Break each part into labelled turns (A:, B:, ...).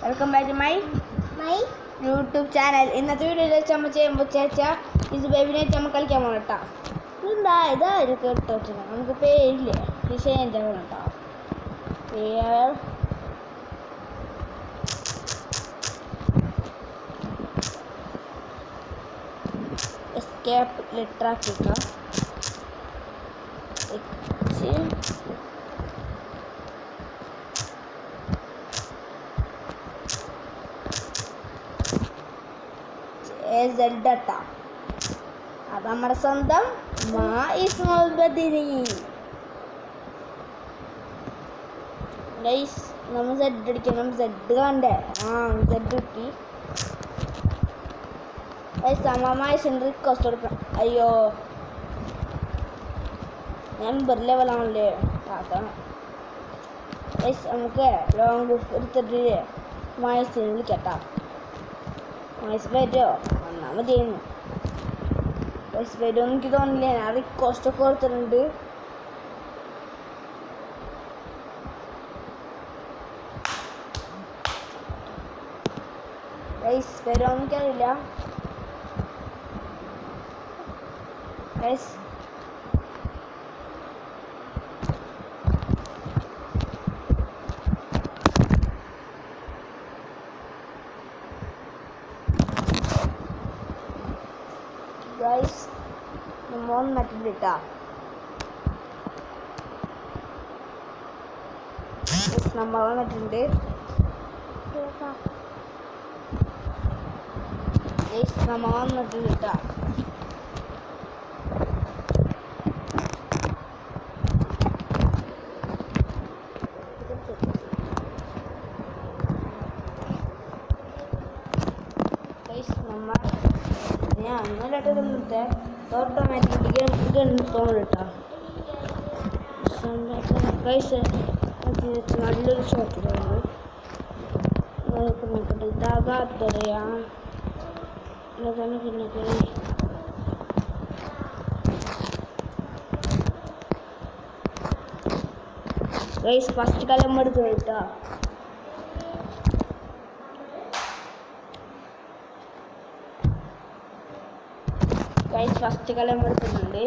A: Welcome back to my YouTube channel. ഇന്നത്തെ വീഡിയോയിൽ വെച്ച് നമ്മൾ ചെയ്യുമ്പോൾ ചേച്ചാ ഇത് ബേബിനെ വെച്ച് നമ്മൾ കളിക്കാൻ പോകണം കേട്ടോ. ഇതാ ഇത് കേട്ടോ, നമുക്ക് പേരില്ലേ വിഷയം ചെയ്യണം കേട്ടോ. പേർ എസ്കേപ്പ് ലെറ്റർ ആക്കിക്കാം. അത് നമ്മുടെ സ്വന്തം നമ്മൾ സെഡ് അടിക്കണം. സെഡ് കണ്ടേ? സെഡ് കിട്ടി. റിക്വസ്റ്റ് കൊടുക്കണം. അയ്യോ, നമ്പർ ലെവലാണല്ലേ. നമുക്ക് ലോങ് എടുത്തിട്ട് മായസിനെ വിളിക്കട്ടോ. മായസ് പറ്റോ? വന്നാൽ മതിയായിരുന്നു. മായസ് പറ്റോ എനിക്ക് തോന്നില്ല. ഞാൻ റിക്വസ്റ്റ് ഒക്കെ കൊടുത്തിട്ടുണ്ട്. പേരോ എനിക്കറിയില്ല. നമ്മൾ വന്നിട്ടുണ്ട്. നമ്മൾ വന്നിട്ടുണ്ട്. ഞാൻ ഒന്നരട്ട് തന്നിട്ട് ഓട്ടോമാറ്റിക് നല്ലൊരു ഷോട്ടിലാണ്. ഇതാകാത്തറിയാ ഫസ്റ്റ് കലം എടുത്തു കേട്ടോ. ഫസ്റ്റ് കലം എടുത്തിട്ടുണ്ട്.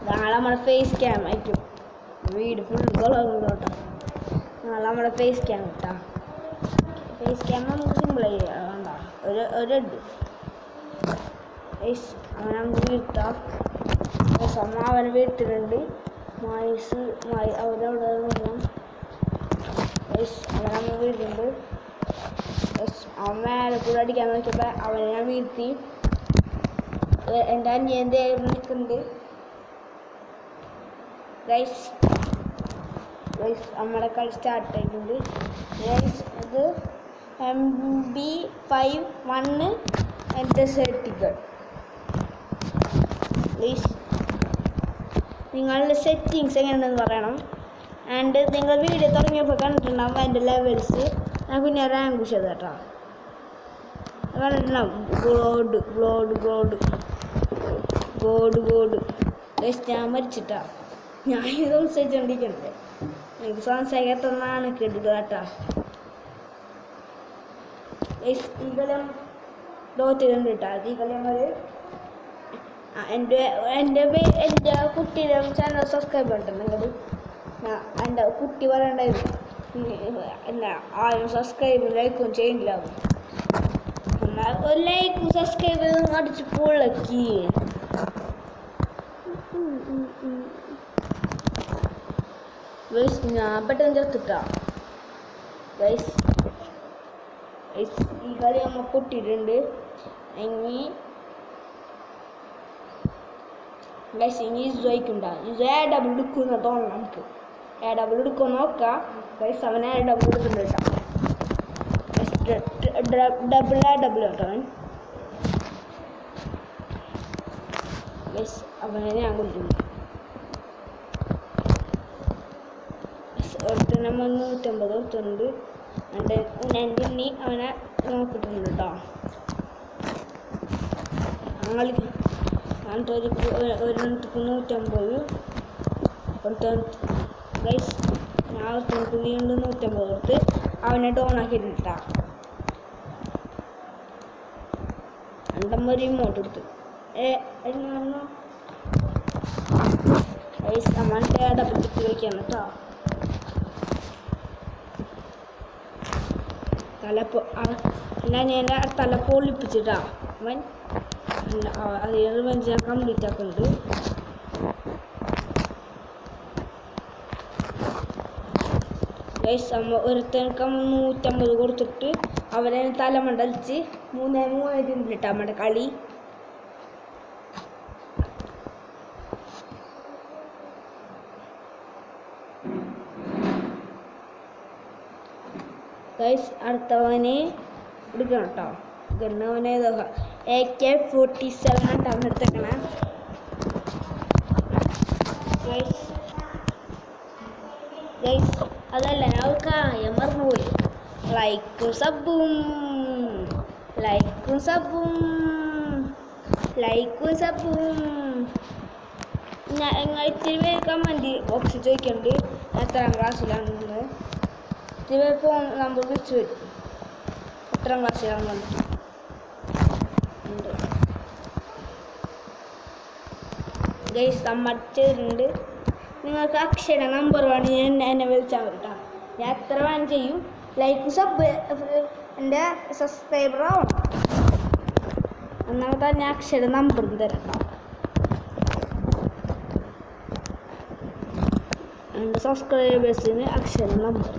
A: നാളെ നമ്മുടെ ഫേസ് ക്യാം ആയിരിക്കും. വീട് ഫുൾ കേട്ടോ. നാളെ നമ്മുടെ ഫേസ് ക്യാം കേട്ടോ. ഫേസ് ക്യാം നമുക്ക് സിമ്പിൾ ചെയ്യണ്ട. ഒരു അവനെ നമുക്ക് വീഴ്ത്താം. അവനെ വീഴ്ത്തിട്ടുണ്ട്. അവനവിടെ അവനെ വീഴുന്നുണ്ട്. അവൻ മേലെ കൂടെ അടിക്കാൻ നോക്കിയപ്പോൾ അവനെ ഞാൻ വീഴ്ത്തി. എൻ്റെ അനിയൻ്റെ നിൽക്കുന്നുണ്ട്. നമ്മുടെ കളി സ്റ്റാർട്ട് ആയിട്ടുണ്ട്. അത് MB51 എൻ്റെ സെറ്റികൾ. നിങ്ങളുടെ സെറ്റിങ്സ് എങ്ങനെയാണെന്ന് പറയണം. ആൻഡ് നിങ്ങൾ വീഡിയോ തുടങ്ങിയപ്പോൾ കണ്ടിട്ടുണ്ടാവും എൻ്റെ ലെവൽസ്. ഞാൻ പിന്നെ റാങ്ക് ചെയ്ത് കേട്ടോ. കണ്ടിട്ടുണ്ടാവും. ഗോഡ് ഞാൻ മരിച്ചിട്ടാ. ഞാൻ ഇത് സംസാരിച്ചുകൊണ്ടിരിക്കണ്ടേ. എനിക്ക് സംസാരിക്കാത്തന്നാണ് കേട്ടിട്ട് കേട്ടാ. ഈ കലം ലോത്തിലുണ്ട് കേട്ടോ. ഈ കലം ഒരു എൻ്റെ കുട്ടിയുടെ ചാനൽ സബ്സ്ക്രൈബ് ചെയ്തിട്ടുണ്ട്. നിങ്ങൾ എൻ്റെ കുട്ടി പറയണ്ടായിരുന്നു എന്നാ ആരും സബ്സ്ക്രൈബ് ലൈക്കും ചെയ്യില്ല. എന്നാൽ ഒരു ലൈക്കും സബ്സ്ക്രൈബ് ചെയ്ത് അടിച്ച് പൊളക്കി. ഞാൻ പെട്ടെന്ന് ചേർത്തിട്ടാ. ഈ കളി നമ്മൾ പൊട്ടിയിട്ടുണ്ട്. ഇനി ജോയിക്കുണ്ടാ. ഡബിൾ എടുക്കുന്ന തോന്നണം. നമുക്ക് ഡബിൾ എടുക്കുമെന്ന് നോക്കാം. അവൻ ഡബിൾ എടുക്കുന്നുണ്ട് കേട്ടോ. ഡബിൾ കേട്ടോ. അവനെ ഞാൻ കൊല്ലുന്നു. നമ്മൾ 150 കൊടുത്തിട്ടുണ്ട്. എൻ്റെ ഉണ്ണി അവനെ നോക്കിയിട്ടുണ്ട് കേട്ടോ. ഒരെണ്ണത്തിക്ക് 150. ഞാൻ അവർക്ക് വീണ്ടും 150 കൊടുത്ത് അവനെ ഡോണാക്കിയിട്ടാ ഒരു ഇമോട്ട് എടുത്ത് നമ്മൾ ഡബിൾ ടിക്ക് കളിക്കാൻ കേട്ടോ. ഞാൻ തല പൊളിപ്പിച്ചിട്ടാ അവൻ അതേ റിവെഞ്ച് ഞാൻ കംപ്ലീറ്റ് ആക്കുന്നുണ്ട്. ഒരുത്തനക്ക് 150 കൊടുത്തിട്ട് അവരെ തലമണ്ടലിച്ച് 3-3 നമ്മുടെ കളി. അടുത്തവന് എടുക്കണം കേട്ടോ. ഗണ്ണവനെ AK-47 അവൻ എടുത്തേക്കണേ. അതല്ല ഞാൻ കാര്യം മറന്നുപോയി. ലൈക്കും സബും ഇത്തിരി പേര് കമൻറ്റ് ബോക്സിൽ ചോദിക്കുന്നുണ്ട് എത്രാം ക്ലാസ്സിലാണെന്ന്. ഇത്തിരി പേര് ഫോൺ നമ്പർ വിളിച്ച് വരും എത്രാം ക്ലാസ്സിലാണെന്ന് ഉണ്ട്. സമ്മതിച്ചിട്ടുണ്ട്. നിങ്ങൾക്ക് അക്ഷര നമ്പർ വേണമെങ്കിൽ എന്നെ വിളിച്ചാൽ മതി കേട്ടോ. ഞാൻ എത്ര വേണം ചെയ്യും. ലൈക്ക് സബ് എൻ്റെ സബ്സ്ക്രൈബർ ആവണം എന്നാൽ തന്നെ അക്ഷര നമ്പറും തരാം കേട്ടോ. എൻ്റെ സബ്സ്ക്രൈബേഴ്സിന് അക്ഷര നമ്പർ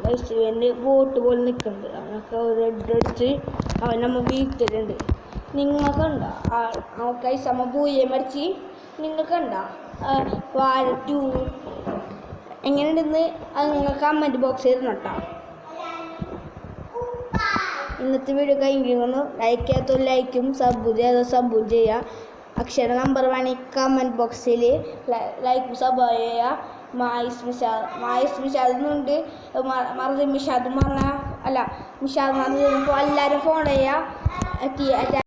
A: വയസ്സിന് ബോട്ട് പോലെ നിൽക്കുന്നുണ്ട്. അവനൊക്കെ റെഡ് അടിച്ച് അവൻ നമ്മൾ വീട്ടിലുണ്ട്. നിങ്ങൾക്കുണ്ടോ നമ്മ പൂയെ മരിച്ച് നിങ്ങൾക്കുണ്ടോ വാഴ 2 എങ്ങനെയുണ്ടെന്ന് അത് നിങ്ങൾ കമൻറ്റ് ബോക്സിൽ ഇടണം കേട്ടോ. ഇന്നത്തെ വീഡിയോ കഴിഞ്ഞിരിക്കുന്നു. ലൈക്ക് ചെയ്യാത്ത ലൈക്കും സബും ചെയ്യുക. അക്ഷര നമ്പർ വേണമെങ്കിൽ കമൻറ്റ് ബോക്സിൽ ലൈക്കും സബ് ചെയ്യുക. മായിസ് മിഷാദുണ്ട് മറുതി മിഷാദ് പറഞ്ഞാൽ അല്ല മിഷാദ് എല്ലാവരും ഫോൺ ചെയ്യുക.